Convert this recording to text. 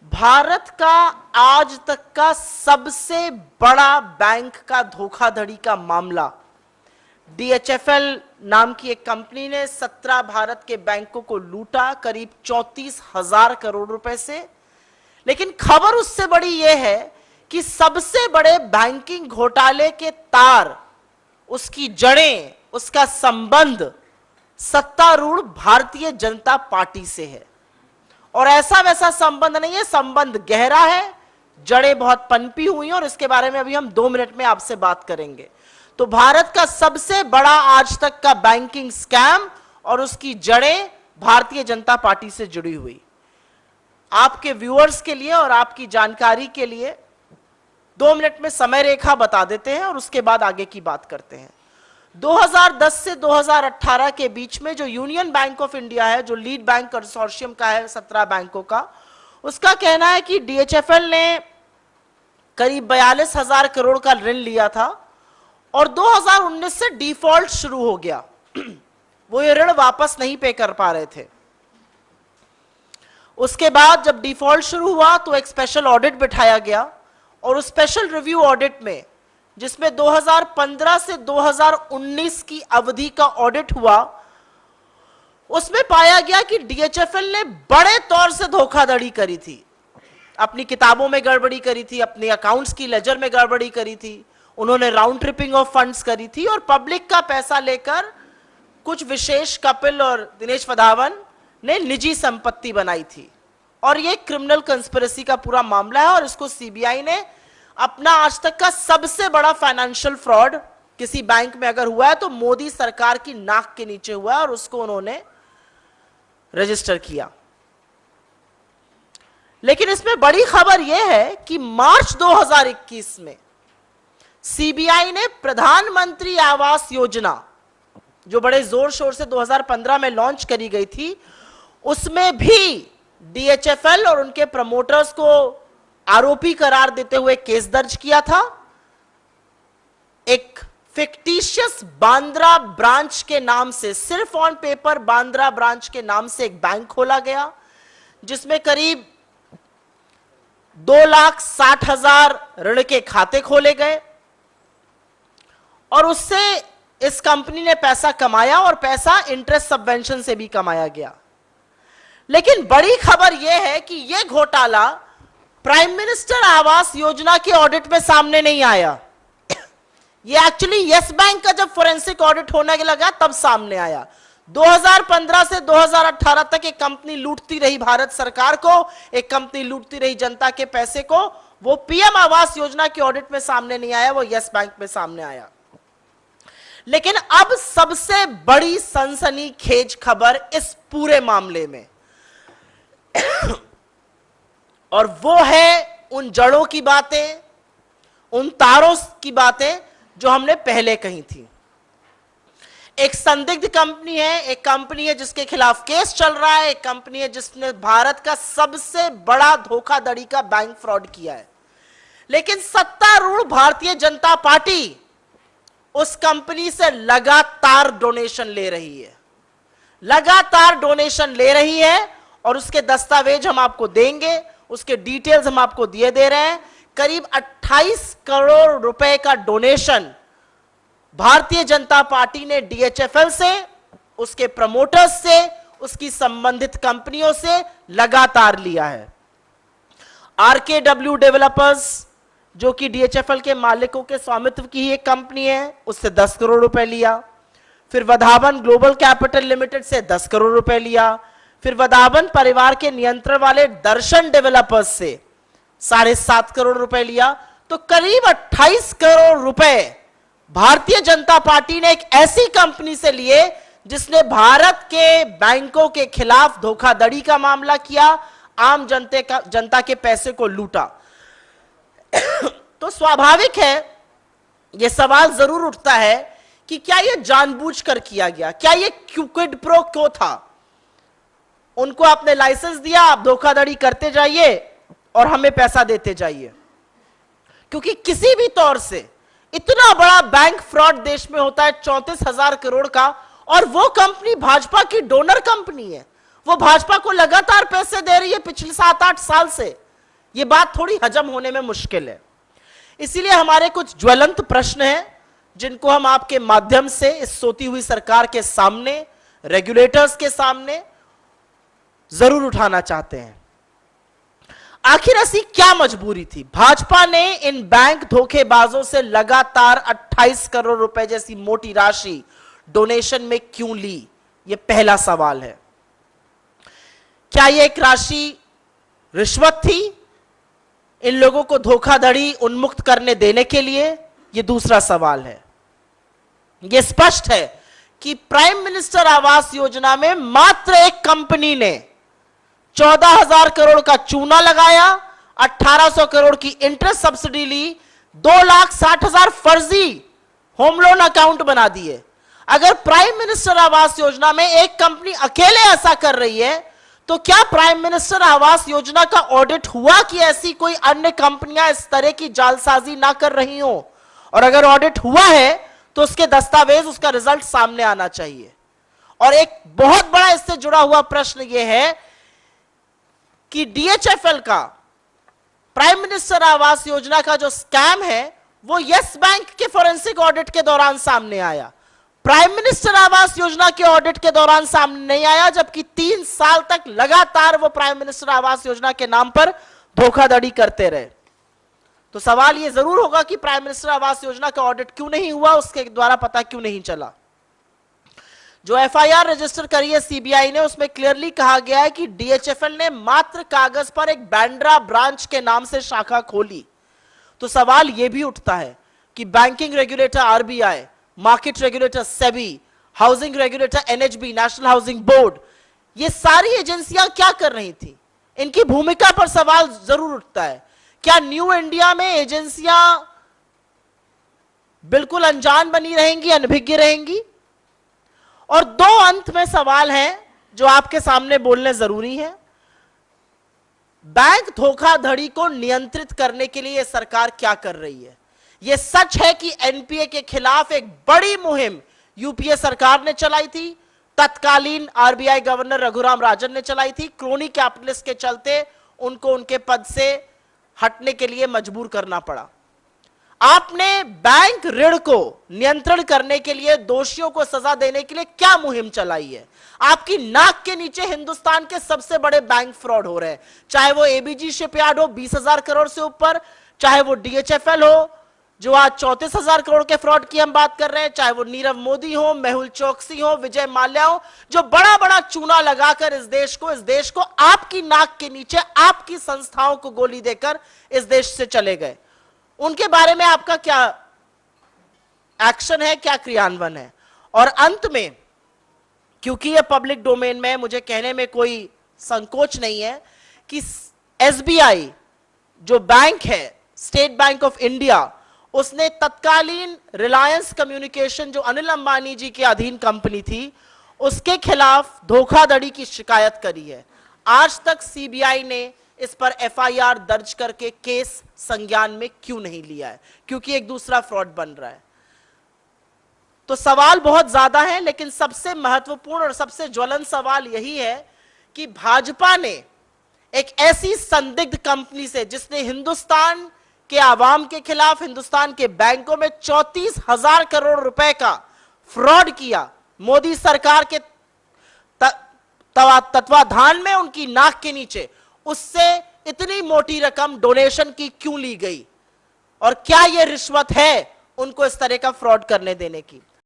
भारत का आज तक का सबसे बड़ा बैंक का धोखाधड़ी का मामला, डीएचएफएल नाम की एक कंपनी ने 17 भारत के बैंकों को लूटा करीब 34,000 करोड़ रुपए से। लेकिन खबर उससे बड़ी यह है कि सबसे बड़े बैंकिंग घोटाले के तार, उसकी जड़ें, उसका संबंध सत्तारूढ़ भारतीय जनता पार्टी से है। और ऐसा वैसा संबंध नहीं है, संबंध गहरा है, जड़ें बहुत पनपी हुई हैं और इसके बारे में अभी हम 2 मिनट में आपसे बात करेंगे। तो भारत का सबसे बड़ा आज तक का बैंकिंग स्कैम और उसकी जड़ें भारतीय जनता पार्टी से जुड़ी हुई। आपके व्यूअर्स के लिए और आपकी जानकारी के लिए 2 मिनट में समय रेखा बता देते हैं और उसके बाद आगे की बात करते हैं। 2010 से 2018 के बीच में जो यूनियन बैंक ऑफ इंडिया है, जो लीड बैंक कंसोर्शियम का है 17 बैंकों का, उसका कहना है कि डीएचएफएल ने करीब 42,000 करोड़ का ऋण लिया था और 2019 से डिफॉल्ट शुरू हो गया। वो ये ऋण वापस नहीं पे कर पा रहे थे। उसके बाद जब डिफॉल्ट शुरू हुआ तो एक स्पेशल ऑडिट बिठाया गया और उस स्पेशल रिव्यू ऑडिट में, जिसमें 2015 से 2019 की अवधि का ऑडिट हुआ, उसमें पाया गया कि डीएचएफएल ने बड़े तौर से धोखाधड़ी करी थी। अपनी किताबों में गड़बड़ी करी थी, अपने अकाउंट्स की लेजर में गड़बड़ी करी थी, उन्होंने राउंड ट्रिपिंग ऑफ फंड्स करी थी और पब्लिक का पैसा लेकर कुछ विशेष कपिल और दिनेश वधावन ने निजी संपत्ति बनाई थी। और यह क्रिमिनल कंस्पिरेसी का पूरा मामला है और इसको सीबीआई ने अपना आज तक का सबसे बड़ा फाइनेंशियल फ्रॉड किसी बैंक में अगर हुआ है तो मोदी सरकार की नाक के नीचे हुआ है और उसको उन्होंने रजिस्टर किया। लेकिन इसमें बड़ी खबर यह है कि मार्च 2021 में सीबीआई ने प्रधानमंत्री आवास योजना, जो बड़े जोर शोर से 2015 में लॉन्च करी गई थी, उसमें भी डीएचएफएल और उनके प्रमोटर्स को आरोपी करार देते हुए केस दर्ज किया था। एक फिक्टिशियस बांद्रा ब्रांच के नाम से, सिर्फ ऑन पेपर बांद्रा ब्रांच के नाम से एक बैंक खोला गया, जिसमें करीब 2,60,000 ऋण के खाते खोले गए और उससे इस कंपनी ने पैसा कमाया और पैसा इंटरेस्ट सबवेंशन से भी कमाया गया। लेकिन बड़ी खबर यह है कि यह घोटाला प्राइम मिनिस्टर आवास योजना के ऑडिट में सामने नहीं आया। यह एक्चुअली यस बैंक का जब फोरेंसिक ऑडिट होने लगा तब सामने आया। 2015 से 2018 तक एक कंपनी लूटती रही भारत सरकार को, एक कंपनी लूटती रही जनता के पैसे को। वो पीएम आवास योजना के ऑडिट में सामने नहीं आया, वो यस बैंक में सामने आया। लेकिन अब सबसे बड़ी सनसनीखेज खबर इस पूरे मामले में और वो है उन जड़ों की बातें, उन तारों की बातें जो हमने पहले कही थी। एक संदिग्ध कंपनी है, एक कंपनी है जिसके खिलाफ केस चल रहा है, एक कंपनी है जिसने भारत का सबसे बड़ा धोखाधड़ी का बैंक फ्रॉड किया है। लेकिन सत्तारूढ़ भारतीय जनता पार्टी उस कंपनी से लगातार डोनेशन ले रही है, लगातार डोनेशन ले रही है और उसके दस्तावेज हम आपको देंगे, उसके डिटेल्स हम आपको दिए दे रहे हैं। करीब 28 करोड़ रुपए का डोनेशन भारतीय जनता पार्टी ने डीएचएफएल से, उसके प्रमोटर्स से, उसकी संबंधित कंपनियों से लगातार लिया है। आरकेडब्ल्यू डेवलपर्स, जो कि डीएचएफएल के मालिकों के स्वामित्व की ही एक कंपनी है, उससे 10 करोड़ रुपए लिया। फिर वधावन ग्लोबल कैपिटल लिमिटेड से 10 करोड़ रुपए लिया। फिर वधावन परिवार के नियंत्रण वाले दर्शन डेवलपर्स से 7.5 करोड़ रुपए लिया। तो करीब 28 करोड़ रुपए भारतीय जनता पार्टी ने एक ऐसी कंपनी से लिए जिसने भारत के बैंकों के खिलाफ धोखाधड़ी का मामला किया, आम जनता के पैसे को लूटा। तो स्वाभाविक है, यह सवाल जरूर उठता है कि क्या यह जानबूझकर किया गया, क्या यह क्विड प्रो क्यो था। उनको आपने लाइसेंस दिया, आप धोखाधड़ी करते जाइए और हमें पैसा देते जाइए। क्योंकि किसी भी तौर से इतना बड़ा बैंक फ्रॉड देश में होता है 34,000 करोड़ का, और वो कंपनी भाजपा की डोनर कंपनी है। वो भाजपा को लगातार पैसे दे रही है पिछले 7-8 साल से। यह बात थोड़ी हजम होने में मुश्किल है। इसीलिए हमारे कुछ ज्वलंत प्रश्न हैं जिनको हम आपके माध्यम से इस सोती हुई सरकार के सामने, रेगुलेटर्स के सामने जरूर उठाना चाहते हैं। आखिर ऐसी क्या मजबूरी थी? भाजपा ने इन बैंक धोखेबाजों से लगातार 28 करोड़ रुपए जैसी मोटी राशि डोनेशन में क्यों ली? यह पहला सवाल है। क्या यह एक राशि रिश्वत थी इन लोगों को धोखाधड़ी उन्मुक्त करने देने के लिए? यह दूसरा सवाल है। यह स्पष्ट है कि प्राइम मिनिस्टर आवास योजना में मात्र एक कंपनी ने 14,000 करोड़ का चूना लगाया, 1,800 करोड़ की इंटरेस्ट सब्सिडी ली, 2,60,000 फर्जी होम लोन अकाउंट बना दिए। अगर प्राइम मिनिस्टर आवास योजना में एक कंपनी अकेले ऐसा कर रही है तो क्या प्राइम मिनिस्टर आवास योजना का ऑडिट हुआ कि ऐसी कोई अन्य कंपनियां इस तरह की जालसाजी ना कर रही हो? और अगर ऑडिट हुआ है तो उसके दस्तावेज, उसका रिजल्ट सामने आना चाहिए। और एक बहुत बड़ा इससे जुड़ा हुआ प्रश्न यह है कि डीएचएफएल का, प्राइम मिनिस्टर आवास योजना का जो स्कैम है वो यस बैंक के फोरेंसिक ऑडिट के दौरान सामने आया। प्राइम मिनिस्टर आवास योजना के ऑडिट के दौरान सामने नहीं आया, जबकि 3 साल तक लगातार वो प्राइम मिनिस्टर आवास योजना के नाम पर धोखाधड़ी करते रहे। तो सवाल ये जरूर होगा कि प्राइम मिनिस्टर आवास योजना का ऑडिट क्यों नहीं हुआ, उसके द्वारा पता क्यों नहीं चला। जो एफआईआर रजिस्टर करी है सीबीआई ने, उसमें क्लियरली कहा गया है कि डीएचएफएल ने मात्र कागज पर एक बांद्रा ब्रांच के नाम से शाखा खोली। तो सवाल यह भी उठता है कि banking regulator RBI, market regulator SEBI, housing regulator NHB, national housing board, ये सारी एजेंसियां क्या कर रही थी? इनकी भूमिका पर सवाल जरूर उठता है। क्या न्यू इंडिया में एजेंसियां बिल्कुल अनजान बनी रहेंगी, अनभिज्ञ रहेंगी? और 2 अंत में सवाल हैं जो आपके सामने बोलने जरूरी है। बैंक धोखाधड़ी को नियंत्रित करने के लिए सरकार क्या कर रही है? यह सच है कि एनपीए के खिलाफ एक बड़ी मुहिम यूपीए सरकार ने चलाई थी, तत्कालीन आरबीआई गवर्नर रघुराम राजन ने चलाई थी। क्रोनी कैपिटलिस्ट के चलते उनको उनके पद से हटने के लिए मजबूर करना पड़ा। आपने बैंक ऋण को नियंत्रण करने के लिए, दोषियों को सजा देने के लिए क्या मुहिम चलाई है? आपकी नाक के नीचे हिंदुस्तान के सबसे बड़े बैंक फ्रॉड हो रहे हैं, चाहे वो एबीजी शिपयार्ड हो 20,000 करोड़ से ऊपर, चाहे वो डीएचएफएल हो जो आज 34,000 करोड़ के फ्रॉड की हम बात कर रहे हैं, चाहे वो नीरव मोदी हो, मेहुल चोकसी हो, विजय माल्या हो, जो बड़ा बड़ा चूना लगाकर इस देश को आपकी नाक के नीचे, आपकी संस्थाओं को गोली देकर इस देश से चले गए। उनके बारे में आपका क्या एक्शन है, क्या क्रियान्वयन है? और अंत में, क्योंकि यह पब्लिक डोमेन में, मुझे कहने में कोई संकोच नहीं है कि एसबीआई जो बैंक है, स्टेट बैंक ऑफ इंडिया, उसने तत्कालीन रिलायंस कम्युनिकेशन जो अनिल अंबानी जी के अधीन कंपनी थी, उसके खिलाफ धोखाधड़ी की शिकायत करी है। आज तक सीबीआई ने इस पर एफआईआर दर्ज करके केस संज्ञान में क्यों नहीं लिया है? क्योंकि एक दूसरा फ्रॉड बन रहा है। तो सवाल बहुत ज्यादा है, लेकिन सबसे महत्वपूर्ण और सबसे ज्वलंत सवाल यही है कि भाजपा ने एक ऐसी संदिग्ध कंपनी से, जिसने हिंदुस्तान के आवाम के खिलाफ, हिंदुस्तान के बैंकों में 34,000 करोड़ रुपए का फ्रॉड किया, मोदी सरकार के तत्वाधान में, उनकी नाक के नीचे, उससे इतनी मोटी रकम डोनेशन की क्यों ली गई? और क्या यह रिश्वत है उनको इस तरह का फ्रॉड करने देने की?